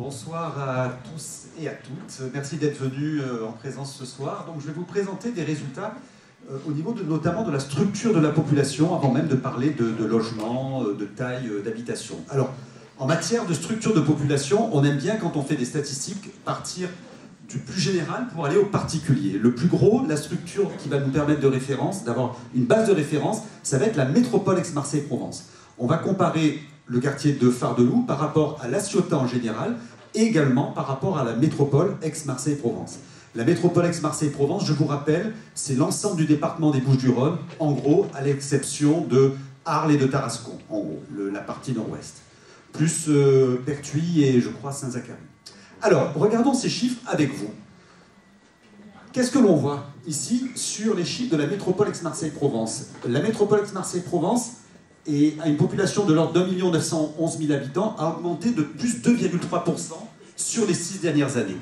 Bonsoir à tous et à toutes. Merci d'être venus en présence ce soir. Donc, je vais vous présenter des résultats au niveau notamment de la structure de la population, avant même de parler de logement, de taille d'habitation. Alors, en matière de structure de population, on aime bien, quand on fait des statistiques, partir du plus général pour aller au particulier. Le plus gros, la structure qui va nous permettre de référence, d'avoir une base de référence, ça va être la métropole Aix-Marseille-Provence. On va comparer le quartier de Fare-de-Loup par rapport à La Ciotat en général, et également par rapport à la métropole Aix-Marseille-Provence. La métropole Aix-Marseille-Provence, je vous rappelle, c'est l'ensemble du département des Bouches-du-Rhône, en gros, à l'exception de Arles et de Tarascon, en gros, la partie nord-ouest. Plus Pertuis et, je crois, Saint-Zacharie. Alors, regardons ces chiffres avec vous. Qu'est-ce que l'on voit ici sur les chiffres de la métropole Aix-Marseille-Provence? La métropole Aix-Marseille-Provence a une population de l'ordre d'1 911 000 habitants, a augmenté de plus 2,3% sur les 6 dernières années.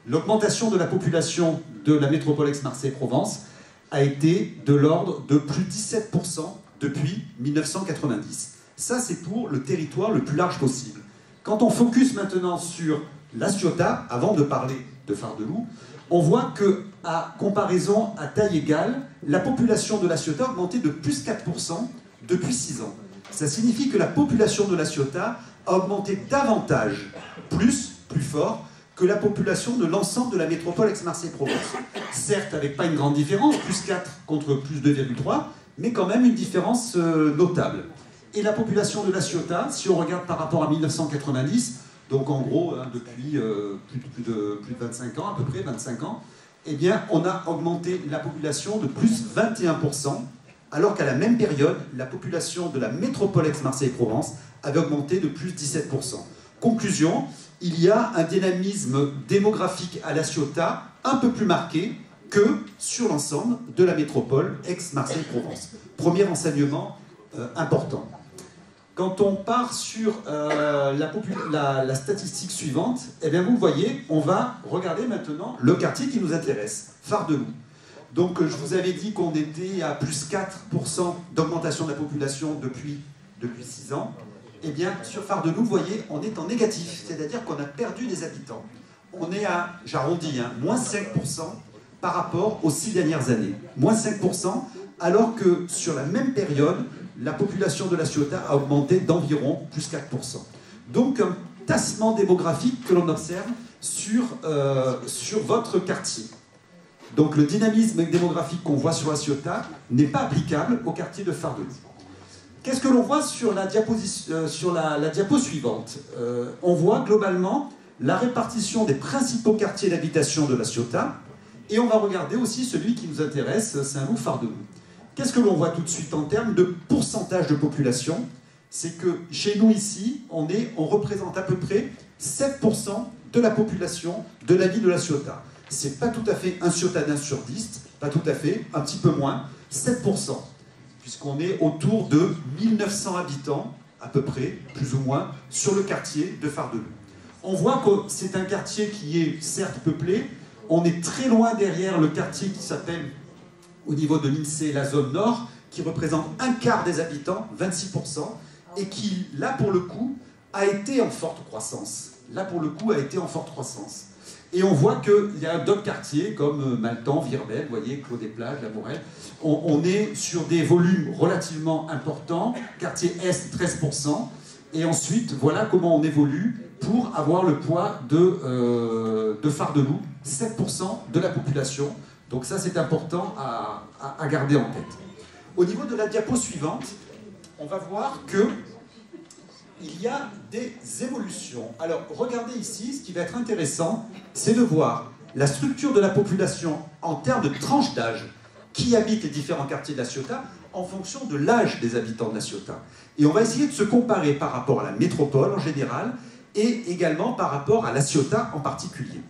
L'augmentation de la population de la métropole Aix-Marseille-Provence a été de l'ordre de plus 17% depuis 1990. Ça, c'est pour le territoire le plus large possible. Quand on focus maintenant sur La Ciotat, avant de parler de Fare-de-Loup, on voit que, à comparaison à taille égale, la population de La Ciotat a augmenté de plus 4% depuis 6 ans. Ça signifie que la population de La Ciotat a augmenté davantage, plus fort, que la population de l'ensemble de la métropole Aix-Marseille-Provence. Certes, avec pas une grande différence, plus 4 contre plus 2,3, mais quand même une différence notable. Et la population de La Ciotat, si on regarde par rapport à 1990, donc en gros, depuis plus de 25 ans, à peu près 25 ans, eh bien, on a augmenté la population de plus 21%, alors qu'à la même période, la population de la métropole Aix-Marseille-Provence avait augmenté de plus 17%. Conclusion, il y a un dynamisme démographique à La Ciotat un peu plus marqué que sur l'ensemble de la métropole Aix-Marseille-Provence. Premier enseignement important. Quand on part sur la statistique suivante, eh bien vous voyez, on va regarder maintenant le quartier qui nous intéresse, Fare-de-Loup. Donc je vous avais dit qu'on était à plus 4% d'augmentation de la population depuis 6 ans. Eh bien, sur Fare-de-Loup, vous voyez, on est en négatif, c'est-à-dire qu'on a perdu des habitants. On est à, j'arrondis, moins 5% par rapport aux 6 dernières années. Moins 5%, alors que sur la même période, la population de La Ciotat a augmenté d'environ plus 4%. Donc un tassement démographique que l'on observe sur votre quartier. Donc le dynamisme démographique qu'on voit sur La Ciotat n'est pas applicable au quartier de Fare-de-Loup. Qu'est-ce que l'on voit sur la diapo suivante? On voit globalement la répartition des principaux quartiers d'habitation de La Ciotat, et on va regarder aussi celui qui nous intéresse, Saint-Loup-Fare-de-Loup. Qu'est-ce que l'on voit tout de suite en termes de pourcentage de population? C'est que chez nous ici, on représente à peu près 7% de la population de la ville de La Ciotat. C'est pas tout à fait un ciotadin sur 10, pas tout à fait, un petit peu moins, 7%. Puisqu'on est autour de 1900 habitants, à peu près, plus ou moins, sur le quartier de Fare-de-Loup. On voit que c'est un quartier qui est certes peuplé, on est très loin derrière le quartier qui s'appelle, au niveau de l'INSEE, la zone nord, qui représente un quart des habitants, 26%, et qui, là pour le coup, a été en forte croissance. Là pour le coup, a été en forte croissance. Et on voit qu'il y a d'autres quartiers comme Maltan, Virbel, vous voyez, Clos-des-Plages, La Morelle. On est sur des volumes relativement importants. Quartier Est, 13%. Et ensuite, voilà comment on évolue pour avoir le poids de Fare-de-Loup, 7% de la population. Donc ça, c'est important à garder en tête. Au niveau de la diapo suivante, on va voir que il y a des évolutions. Alors, regardez ici, ce qui va être intéressant, c'est de voir la structure de la population en termes de tranche d'âge qui habite les différents quartiers de La Ciotat en fonction de l'âge des habitants de La Ciotat. Et on va essayer de se comparer par rapport à la métropole en général et également par rapport à La Ciotat en particulier.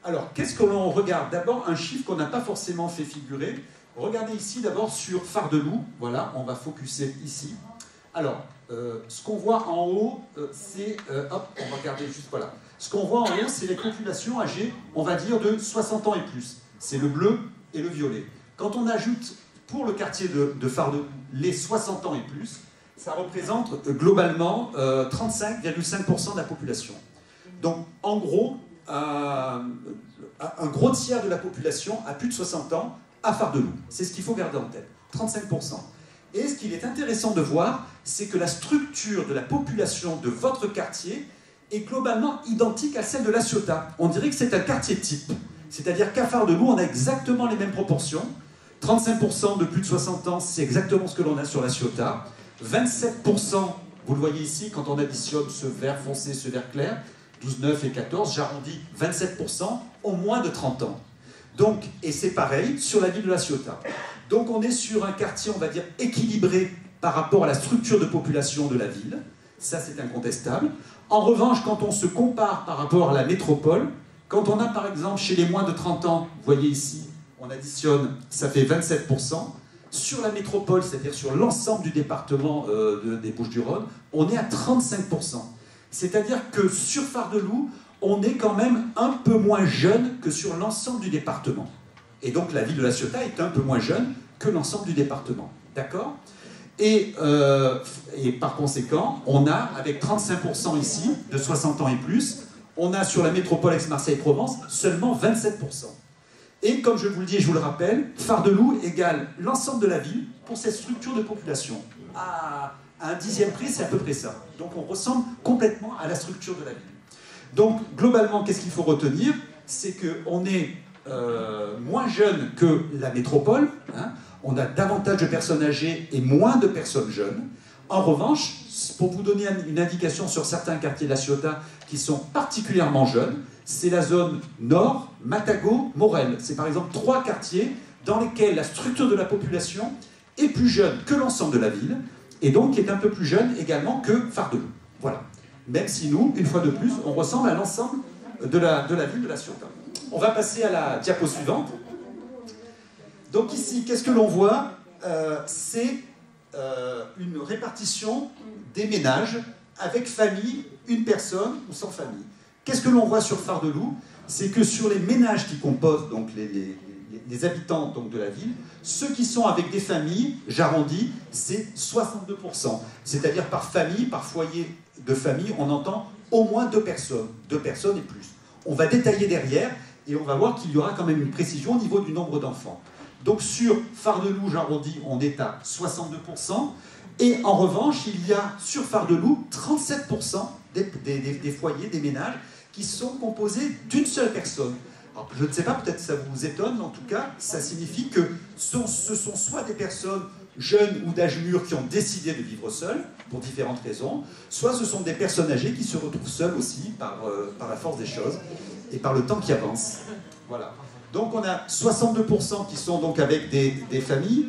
Alors, qu'est-ce que l'on regarde? D'abord, un chiffre qu'on n'a pas forcément fait figurer. Regardez ici d'abord sur Fare-de-Loup. Voilà, on va focuser ici. Alors, ce qu'on voit en haut, c'est... hop, on va regarder juste, voilà. Ce qu'on voit en haut, c'est les populations âgées, on va dire, de 60 ans et plus. C'est le bleu et le violet. Quand on ajoute, pour le quartier de Fare-de-Loup, les 60 ans et plus, ça représente globalement 35,5% de la population. Donc, en gros, un gros tiers de la population a plus de 60 ans à Far-de-Loup. C'est ce qu'il faut garder en tête, 35%. Et ce qu'il est intéressant de voir, c'est que la structure de la population de votre quartier est globalement identique à celle de La Ciotat. On dirait que c'est un quartier type. C'est-à-dire qu'à Far-de-Loup, on a exactement les mêmes proportions. 35% de plus de 60 ans, c'est exactement ce que l'on a sur La Ciotat. 27%, vous le voyez ici, quand on additionne ce vert foncé, ce vert clair, 12, 9 et 14, j'arrondis 27%, ont moins de 30 ans. Donc, et c'est pareil sur la ville de La Ciotat. Donc on est sur un quartier, on va dire, équilibré par rapport à la structure de population de la ville. Ça, c'est incontestable. En revanche, quand on se compare par rapport à la métropole, quand on a par exemple chez les moins de 30 ans, vous voyez ici, on additionne, ça fait 27%. Sur la métropole, c'est-à-dire sur l'ensemble du département des Bouches-du-Rhône, on est à 35%. C'est-à-dire que sur Far-de-Loup, on est quand même un peu moins jeune que sur l'ensemble du département. Et donc la ville de La Ciotat est un peu moins jeune que l'ensemble du département. D'accord ? Et par conséquent, on a, avec 35% ici, de 60 ans et plus, on a sur la métropole Aix-Marseille-Provence seulement 27%. Et comme je vous le dis et je vous le rappelle, Far-de-Loup égale l'ensemble de la ville pour cette structure de population. À un dixième près, c'est à peu près ça. Donc on ressemble complètement à la structure de la ville. Donc globalement, qu'est-ce qu'il faut retenir? C'est qu'on est moins jeune que la métropole, hein. On a davantage de personnes âgées et moins de personnes jeunes. En revanche, pour vous donner une indication sur certains quartiers de La Ciotat qui sont particulièrement jeunes, c'est la zone nord, Matagot, Morel. C'est par exemple 3 quartiers dans lesquels la structure de la population est plus jeune que l'ensemble de la ville, et donc est un peu plus jeune également que Far-de-Loup. Voilà. Même si nous, une fois de plus, on ressemble à l'ensemble de la ville de La Ciotat. On va passer à la diapo suivante. Donc ici, qu'est-ce que l'on voit? C'est une répartition des ménages avec famille, une personne ou sans famille. Qu'est-ce que l'on voit sur Far-de-Loup? C'est que sur les ménages qui composent donc les habitants donc, de la ville, ceux qui sont avec des familles, j'arrondis, c'est 62%. C'est-à-dire par famille, par foyer de famille, on entend au moins 2 personnes et plus. On va détailler derrière et on va voir qu'il y aura quand même une précision au niveau du nombre d'enfants. Donc sur Far-de-Loup, j'arrondis, on est à 62%. Et en revanche, il y a sur Far-de-Loup 37% des foyers, des ménages, qui sont composés d'une seule personne. Alors, je ne sais pas, peut-être ça vous étonne, mais en tout cas, ça signifie que ce sont soit des personnes jeunes ou d'âge mûr qui ont décidé de vivre seules, pour différentes raisons, soit ce sont des personnes âgées qui se retrouvent seules aussi, par la force des choses, et par le temps qui avance. Voilà. Donc on a 62% qui sont donc avec des familles.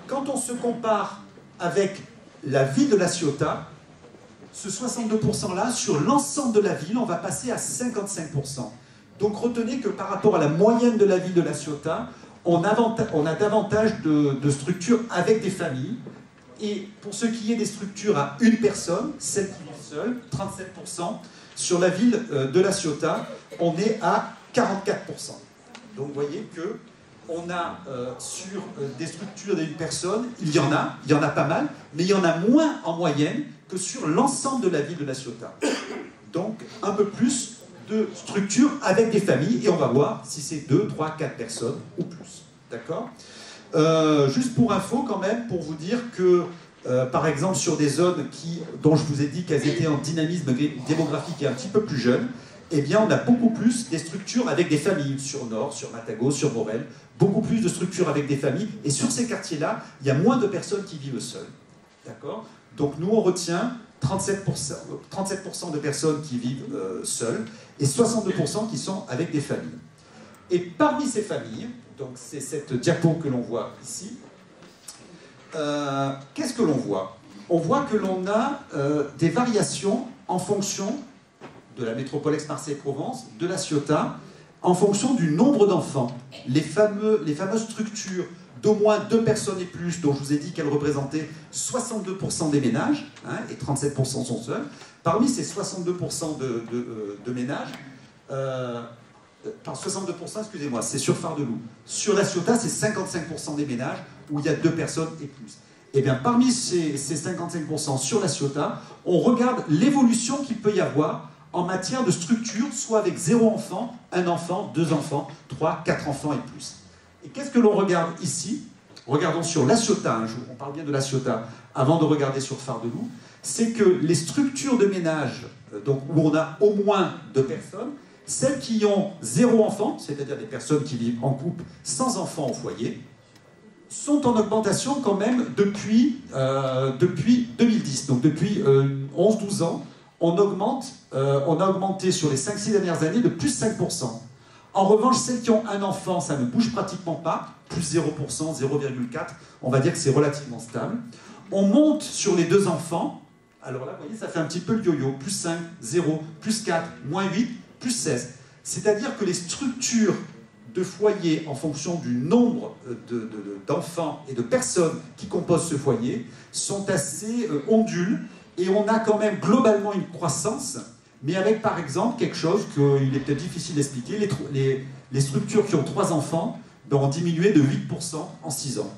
Quand on se compare avec la ville de La Ciotat, ce 62%-là, sur l'ensemble de la ville, on va passer à 55%. Donc retenez que par rapport à la moyenne de la ville de La Ciotat, on a davantage de structures avec des familles. Et pour ce qui est des structures à une personne, celles qui vivent seules, 37%. Sur la ville de La Ciotat, on est à 44%. Donc vous voyez que on a sur des structures d'une personne, il y en a pas mal, mais il y en a moins en moyenne que sur l'ensemble de la ville de La Ciotat. Donc un peu plus de structures avec des familles, et on va voir si c'est 2, 3, 4 personnes ou plus. D'accord ? Juste pour info quand même, pour vous dire que par exemple sur des zones dont je vous ai dit qu'elles étaient en dynamisme démographique et un petit peu plus jeunes, eh bien, on a beaucoup plus des structures avec des familles, sur Nord, sur Matagot, sur Morel, beaucoup plus de structures avec des familles, et sur ces quartiers-là, il y a moins de personnes qui vivent seules. D'accord ? Donc nous, on retient 37% de personnes qui vivent seules, et 62% qui sont avec des familles. Et parmi ces familles, donc c'est cette diapo que l'on voit ici, qu'est-ce que l'on voit? On voit que l'on a des variations en fonction de la métropole Aix-Marseille-Provence, de La Ciotat, en fonction du nombre d'enfants. Les fameuses structures d'au moins 2 personnes et plus, dont je vous ai dit qu'elles représentaient 62% des ménages, hein, et 37% sont seuls. Parmi ces 62% de ménages, 62%, excusez-moi, c'est sur Far-de-Loup. Sur La Ciotat, c'est 55% des ménages où il y a 2 personnes et plus. Et bien, parmi ces 55% sur La Ciotat, on regarde l'évolution qu'il peut y avoir en matière de structure, soit avec 0 enfant, 1 enfant, 2 enfants, 3, 4 enfants et plus. Et qu'est-ce que l'on regarde ici? Regardons sur La Ciotat, on parle bien de La Ciotat, avant de regarder sur Far-de-Loup, c'est que les structures de ménage, donc où on a au moins 2 personnes, celles qui ont 0 enfant, c'est-à-dire des personnes qui vivent en couple sans enfants au foyer, sont en augmentation quand même depuis 2010. Donc depuis 11-12 ans, on a augmenté sur les 5-6 dernières années de plus 5%. En revanche, celles qui ont un enfant, ça ne bouge pratiquement pas, plus 0%, 0,4%, on va dire que c'est relativement stable. On monte sur les 2 enfants, alors là, vous voyez, ça fait un petit peu le yo-yo, plus 5, 0, plus 4, moins 8, plus 16. C'est-à-dire que les structures de foyer en fonction du nombre d'enfants et de personnes qui composent ce foyer sont assez ondulent, et on a quand même globalement une croissance, mais avec par exemple quelque chose qu'il est peut-être difficile d'expliquer, les structures qui ont 3 enfants ont diminué de 8% en 6 ans.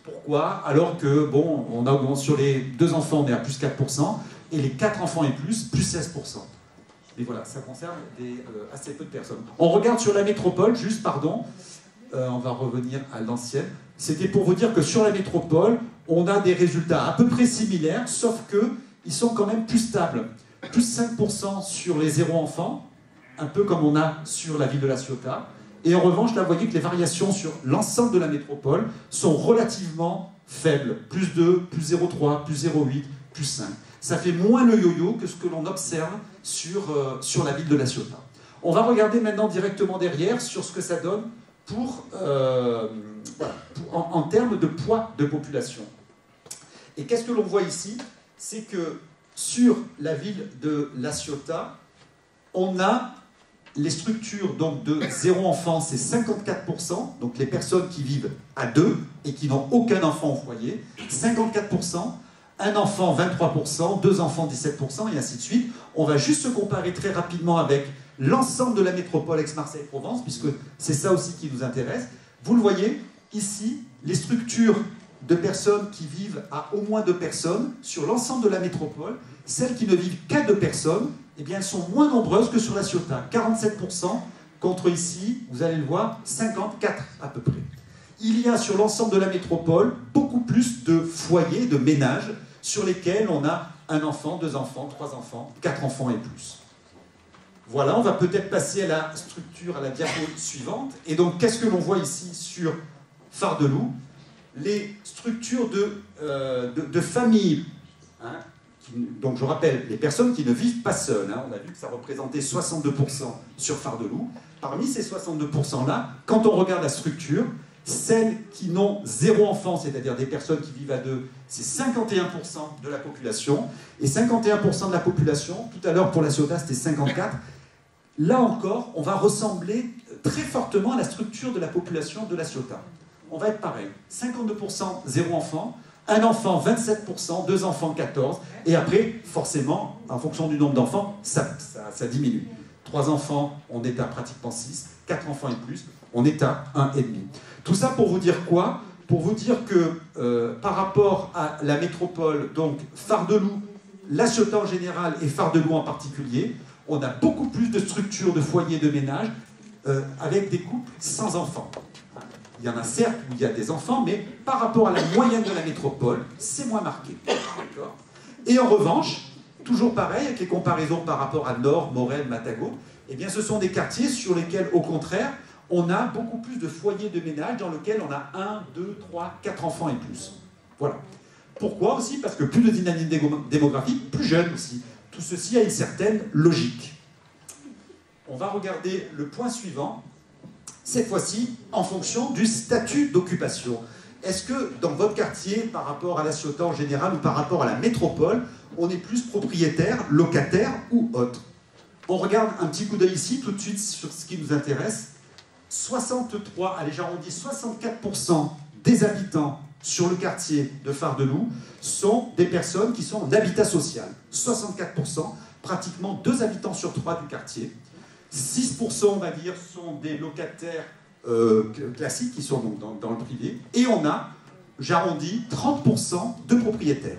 Pourquoi? Alors que, bon, on a, sur les 2 enfants, on est à plus 4%, et les 4 enfants et plus 16%. Et voilà, ça concerne assez peu de personnes. On regarde sur la métropole, juste, pardon, on va revenir à l'ancienne. C'était pour vous dire que sur la métropole, on a des résultats à peu près similaires, sauf qu'ils sont quand même plus stables. Plus 5% sur les 0 enfants, un peu comme on a sur la ville de La Ciotat. Et en revanche, là, vous voyez que les variations sur l'ensemble de la métropole sont relativement faibles. Plus 2, plus 0,3, plus 0,8, plus 5. Ça fait moins le yo-yo que ce que l'on observe sur la ville de La Ciotat. On va regarder maintenant directement derrière sur ce que ça donne en termes de poids de population. Et qu'est-ce que l'on voit ici? C'est que sur la ville de La Ciotat, on a les structures donc, de 0 enfant, c'est 54%, donc les personnes qui vivent à 2 et qui n'ont aucun enfant au foyer, 54%, un enfant 23%, 2 enfants 17%, et ainsi de suite. On va juste se comparer très rapidement avec l'ensemble de la métropole Aix-Marseille-Provence, puisque c'est ça aussi qui nous intéresse. Vous le voyez, ici, les structures de personnes qui vivent à au moins 2 personnes, sur l'ensemble de la métropole, celles qui ne vivent qu'à 2 personnes, eh bien, elles sont moins nombreuses que sur La Ciotat, 47%, contre ici, vous allez le voir, 54 à peu près. Il y a sur l'ensemble de la métropole beaucoup plus de foyers, de ménages, sur lesquels on a 1 enfant, 2 enfants, 3 enfants, 4 enfants et plus. Voilà, on va peut-être passer à la structure, à la diapo suivante. Et donc, qu'est-ce que l'on voit ici sur Far-de-Loup? Les structures de famille. Hein, donc, je rappelle, les personnes qui ne vivent pas seules. Hein, on a vu que ça représentait 62% sur Far-de-Loup. Parmi ces 62%-là, quand on regarde la structure, celles qui n'ont 0 enfant, c'est-à-dire des personnes qui vivent à 2, c'est 51% de la population. Et 51% de la population, tout à l'heure pour La Ciotat, c'était 54%. Là encore, on va ressembler très fortement à la structure de la population de La Ciotat. On va être pareil. 52%, 0 enfant. 1 enfant, 27%. 2 enfants, 14%. Et après, forcément, en fonction du nombre d'enfants, ça diminue. 3 enfants, on est à pratiquement 6. 4 enfants et plus, on est à 1,5. Tout ça pour vous dire quoi? Pour vous dire que par rapport à la métropole, donc Far-de-Loup, La Ciotat en général et Far-de-Loup en particulier, on a beaucoup plus de structures de foyers de ménage avec des couples sans enfants. Il y en a certes où il y a des enfants, mais par rapport à la moyenne de la métropole, c'est moins marqué. Et en revanche, toujours pareil, avec les comparaisons par rapport à Nord, Morel, Matagot, eh bien ce sont des quartiers sur lesquels, au contraire, on a beaucoup plus de foyers de ménage dans lesquels on a 1, 2, 3, 4 enfants et plus. Voilà. Pourquoi aussi? Parce que plus de dynamisme démographique, plus jeune aussi. Tout ceci a une certaine logique. On va regarder le point suivant, cette fois-ci en fonction du statut d'occupation. Est-ce que dans votre quartier, par rapport à La Ciotat en général ou par rapport à la métropole, on est plus propriétaire, locataire ou autre? On regarde un petit coup d'œil ici, tout de suite sur ce qui nous intéresse. 63, allez j'arrondis, 64% des habitants sur le quartier de Far-de-Loup sont des personnes qui sont en habitat social. 64%, pratiquement 2 habitants sur 3 du quartier. 6%, on va dire, sont des locataires classiques qui sont donc dans le privé. Et on a, j'arrondis, 30% de propriétaires.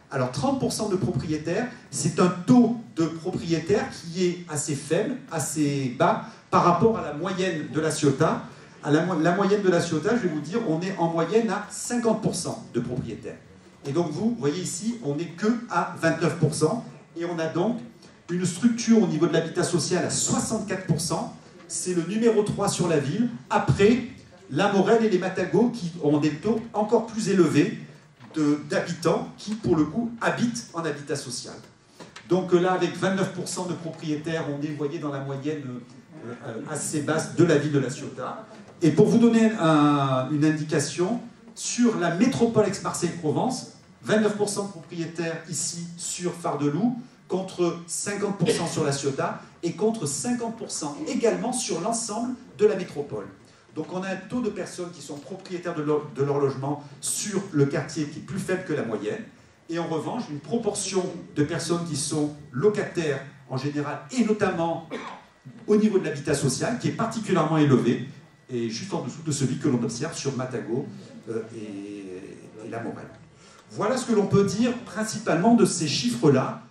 Alors 30% de propriétaires, c'est un taux de propriétaires qui est assez faible, assez bas par rapport à la moyenne de la Ciotat. La moyenne de la Ciotat, je vais vous dire, on est en moyenne à 50% de propriétaires. Et donc vous voyez ici, on n'est que à 29%. Et on a donc une structure au niveau de l'habitat social à 64%. C'est le numéro 3 sur la ville, après la Morelle et les Matagot qui ont des taux encore plus élevés d'habitants qui, pour le coup, habitent en habitat social. Donc là, avec 29% de propriétaires, on est, vous voyez, dans la moyenne assez basse de la ville de la Ciotat. Et pour vous donner une indication, sur la métropole Aix-Marseille-Provence, 29% de propriétaires ici sur Fare-de-Loup, contre 50% sur la Ciotat, et contre 50% également sur l'ensemble de la métropole. Donc on a un taux de personnes qui sont propriétaires de leur logement sur le quartier qui est plus faible que la moyenne, et en revanche une proportion de personnes qui sont locataires en général, et notamment au niveau de l'habitat social, qui est particulièrement élevé, et juste en dessous de celui que l'on observe sur Matagot et la Morelle. Voilà ce que l'on peut dire principalement de ces chiffres-là.